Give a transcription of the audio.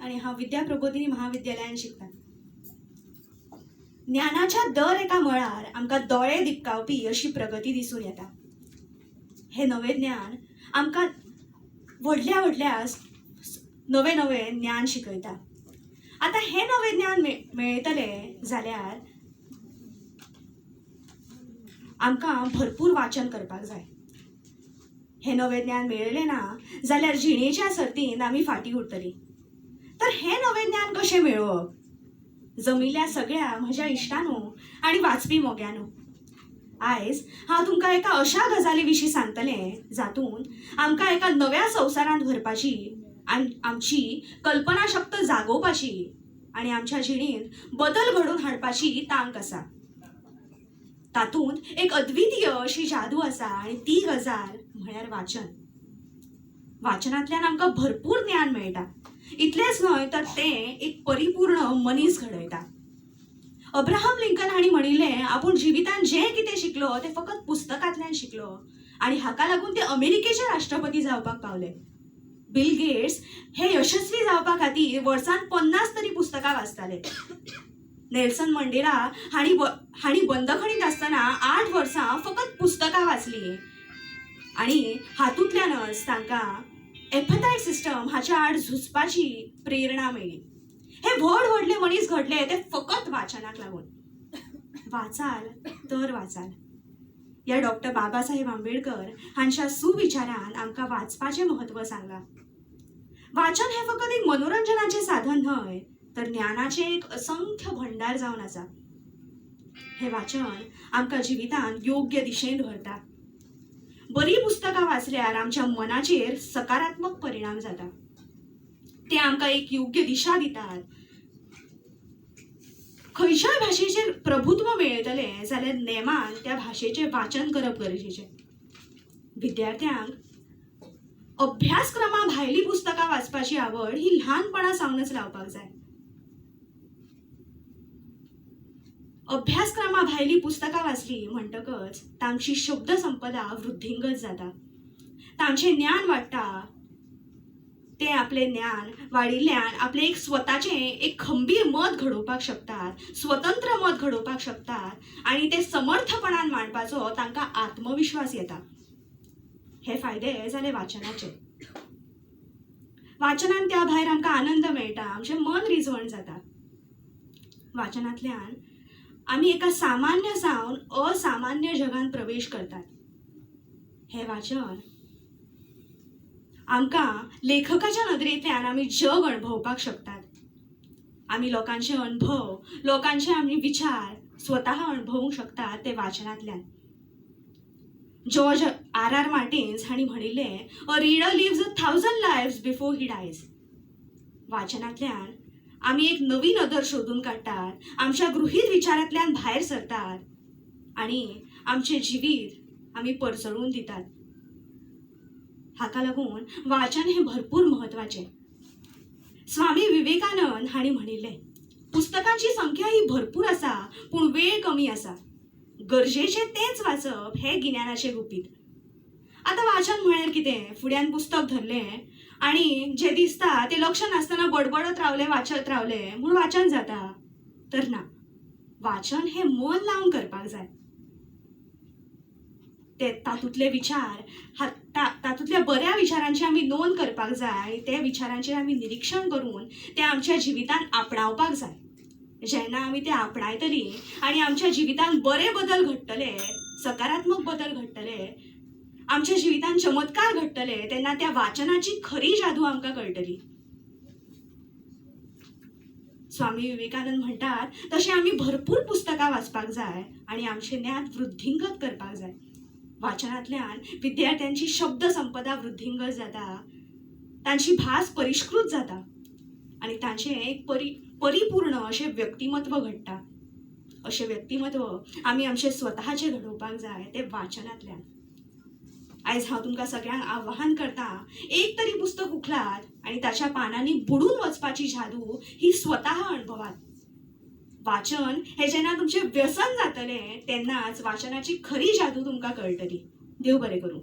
आणि हांव विद्या प्रबोधिनी महाविद्यालयात शिकता. ज्ञानाच्या दर एका मळार आमकां दोळे दिपकावपी अशी प्रगती दिसून येता. हे नवे ज्ञान आमकां व्हडल्या व्हडल्या नवे नवे ज्ञान शिकयता. आता हे नवे ज्ञान मेळटले जाल्यार आमकां भरपूर वाचन करपाक जाय. हे नवे ज्ञान मेळ्ळें ना जाल्यार जिणेच्या सर्तींत आमी फाटीं उरतलीं. तर हे नवे ज्ञान कशें मेळोवप? जमिल्ल्या सगळ्या म्हज्या इश्टांनो आनी वाचपी मोग्यांनो, आयज हांव तुमकां एका अशा गजाली विशीं सांगतलें जातून आमकां एका नव्या संवसारांत व्हरपाची आनी आमची कल्पनाशक्त जागोवपाची आनी आमच्या जिणेंत बदल घडोवन हाडपाची तांक आसा. तातूंत एक अद्वितीय अशी जादू आसा आनी ती गजाल म्हळ्यार वाचन. वाचनांतल्यान आमकां भरपूर ज्ञान मेळटा. इतलेंच न्हय तर तें एक परिपूर्ण मनीस घडयता. अब्राहम लिंकन हांणी म्हणिल्लें, आपूण जिवितांत जें कितें शिकलो तें फकत पुस्तकांतल्यान शिकलो आनी हाका लागून ते अमेरिकेचे राष्ट्रपती जावपाक पावले. बिल गेट्स हे यशस्वी जावपा खातीर वर्सांत 50 तरी पुस्तकां वाचताले. नेल्सन मंडेला हांणी बंदखणीत आसतना 8 वर्सां फकत पुस्तकां वाचलीं आनी हातूंतल्यानच तांकां एपथायट सिस्टम हाच्या आड झुजपाची प्रेरणा मेळ्ळी. हे व्हड व्हडले मनीस घडले ते फकत वाचनाक लागून. वाचाल तर वाचाल. या डॉक्टर बाबासाहेब आंबेडकर हांच्या सुविचारान आमकां वाचपाचें म्हत्व सांगलां. वाचन हे फकत एक मनोरंजनाचें साधन न्हय तर ज्ञानाचें एक असंख्य भंडार जावन आसा. हे वाचन आमकां जिवितांत योग्य दिशेन व्हरता. बरी पुस्तकां वाचल्यार आमच्या मनाचेर सकारात्मक परिणाम जाता. ते आमकां एक योग्य दिशा दितात. खंयच्याय भाशेचेर प्रभुत्व मेळटलें जाल्यार नेमान त्या भाशेचें वाचन करप गरजेचें. विद्यार्थ्यांक अभ्यासक्रमा भायली पुस्तकां वाचपाची आवड ही ल्हानपणा सावनच लावपाक जाय. अभ्यासक्रमा भायली पुस्तकां वाचली म्हणटकच तांची शब्द संपदा वृद्धींगत जाता. तांचें ज्ञान वाडटा. ते आपलें ज्ञान वाडिल्ल्यान आपलें एक स्वताचें एक खंबीर मत घडोवपाक शकतात, स्वतंत्र मत घडोवपाक शकतात आनी ते समर्थपणान मांडपाचो तांकां आत्मविश्वास येता. हे फायदे जाले वाचनाचे. वाचनान त्या भायर आमकां आनंद मेळटा, आमचें मन रिजवण जाता. वाचनांतल्यान आमी एका सामान्य सावन असामान्य जगांत प्रवेश करतात. हे वाचन आमकां लेखकाच्या नदरेंतल्यान आमी जग अणभवपाक शकतात. आमी लोकांचे अणभव, लोकांचे आमी विचार स्वता अणभवूंक शकतात ते वाचनांतल्यान. George R.R. मार्टिन्स हांणी म्हणिल्लें, a reader lives 1000 lives before he dies. वाचनांतल्यान आमी एक नवी नदर सोदून काडटात, आमच्या गृहीत विचारांतल्यान भायर सरतात आनी आमचें जिवीत आमी परसळून दितात. हाका लागून वाचन हें भरपूर म्हत्वाचें. स्वामी विवेकानंद हांणी म्हणिल्लें, पुस्तकांची संख्या ही भरपूर आसा पूण वेळ कमी आसा. गरजेचें तेंच वाचप हें गिन्यानाचें गुपीत. आतां वाचन म्हळ्यार कितें? फुड्यान पुस्तक धरलें आनी जें दिसता तें लक्ष नासतना बडबडत रावलें, वाचत रावलें म्हूण वाचन जाता? तर ना. वाचन हें मन लावन करपाक जाय. ते तातूंतले विचार तातूंतल्या बऱ्या विचारांची आमी नोंद करपाक जाय आनी त्या विचारांचेर आमी निरीक्षण करून ते आमच्या जिवितांत आपणावपाक जाय. जेन्ना आमी ते आपणायतलीं आनी आमच्या जिवितांत बरे बदल घडटले, सकारात्मक बदल घडटले, आमच्या जिवितांत चमत्कार घडटले, तेन्ना त्या वाचनाची खरी जादू आमकां कळटली. स्वामी विवेकानंद म्हणटात तशें आमी भरपूर पुस्तकां वाचपाक जाय आनी आमचें ज्ञान वृद्धींगत करपाक जाय. वाचनांतल्यान विद्यार्थ्यांची शब्द संपदा वृद्धींगत जाता, तांची भास परिष्कृत जाता आनी तांचें एक परिपूर्ण अशें व्यक्तिमत्व घडटा. अशें व्यक्तिमत्व आमी आमचें स्वताचें घडोवपाक जाय ते वाचनांतल्यान. आयज हांव तुमकां सगळ्यांक आव्हान करतां, एक तरी पुस्तक उखलात आनी ताच्या पानांनी बुडून वचपाची जादू ही स्वता अणभवात. वाचन हें जेन्ना तुमचें व्यसन जातलें तेन्नाच वाचनाची खरी जादू तुमकां कळटली. देव बरें करूं.